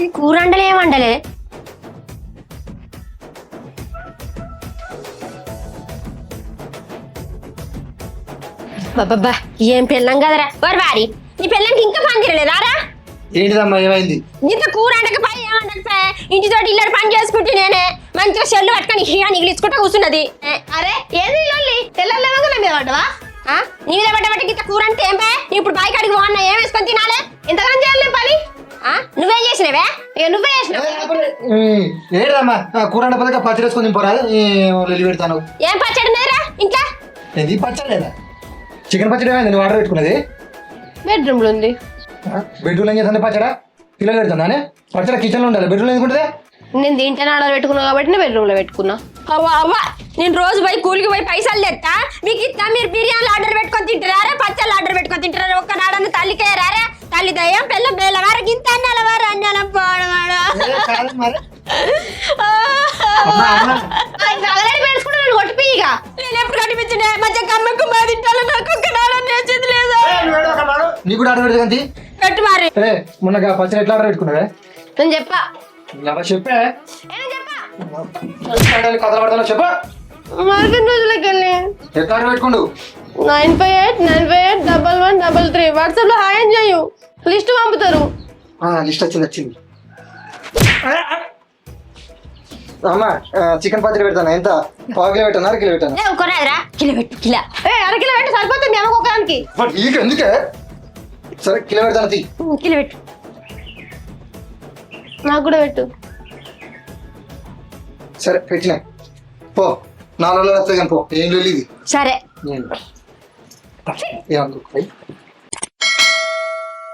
ఈ కూర వండలే ఏమండలే బాబా ఏం పెళ్ళం కదరా వారు వారి నీ పెళ్ళంకి ఇంకా పని తిరలేదారా ఏంటిదమ్మా ఏమైంది ఇంత కూర వండకపోయి ఏమండకపోయా ఇంటితో ఇల్లరు పని చేసుకుంటే నేనే మంచిగా చెల్లు పట్టుకొని నిగిలించుకుంటా కూర్చున్నది అరే ఏది లొల్లి తెల్లలేమో మీద పడ్డవా నీ మీద పడ్డబట్టి ఇంత కూర అంటే ఏం పే ఇప్పుడు బాయ్ కాడికి పోన్నా ఏం వేసుకొని తినాలే ఎంతగానో చేయాలి పని నువ్వేం చేసినవే ఇక నువ్వే చేసినావు ఏంటిదమ్మా కూర వండపోతే పచ్చడి వేసుకొని తింపోరా వెళ్ళి పెడతాను ఏం పచ్చడి నేరా ఇంకా ఏంది పచ్చడి లేదా చికెన్ పచ్చడి ఏమైంది నువ్వు ఆర్డర్ పెట్టుకున్నది బెడ్రూమ్ లో ఉంది బెడ్రూమ్ ఏం చేస్తాను పచ్చడా పిల్లలు పెడతానే పచ్చడి కిచెన్ లో ఉండాలి బెడ్రూమ్ ఎందుకుంటుంది నేను దీంట్లోనే ఆర్డర్ పెట్టుకున్నా కాబట్టి నేను బెడ్రూమ్ లో పెట్టుకున్నా అవ్వా అవ్వా నేను రోజు పోయి కూలికి పోయి పైసలు తెస్తా మీకు ఇస్తా మీరు బిర్యానీలు ఆర్డర్ పెట్టుకొని తింటారా పచ్చళ్ళు ఆర్డర్ పెట్టుకొని తింటారా ఒక్కనాడన్న తల్లికే రారా తల్లి దయ్యం పిల్ల పిల్ల వారికి ఇంత అన్నాల అన్నం పోవడం ఆల్రెడీ పెట్టుకున్నా నేను కొట్టిపోయిగా నేను ఎప్పుడు కనిపించిన మధ్య కమ్మకు మా తింటాను నాకు ఒక్కనాడని నేర్చేది లేదా నీకు కూడా ఆర్డర్ పెడతా పెట్టు మరి మొన్న పచ్చడి ఎట్లా ఆర్డర్ పెట్టుకున్నావే నేను చెప్పా చెప్పే ఏం చెప్పా కథలు పడతా చెప్పా మార్కెట్ రోజులకి వెళ్ళి ఎట్లా ఆర్డర్ పెట్టుకోండు 9589811133 వాట్సాప్ లో హాయ్ అని చేయు లిస్ట్ పంపుతారు లిస్ట్ వచ్చింది అమ్మా చికెన్ పచ్చడి పెడతాను ఎంత పావు కిలో పెట్టాను 1/2 కిలో పెట్టాను కొనాదిరా కిలో పెట్టు కిలో 1/2 కిలో పెట్టి సరిపోతుంది మేము ఒకదానికి నీకు ఎందుకే సరే కిలో పెడతాను తీ కిలో పెట్టు నాకు కూడా పెట్టు సరే పెట్టినా పో 4 రోజులు వస్తుంది కానీ పో ఏం లేదు ఇది సరే ఏమనుకో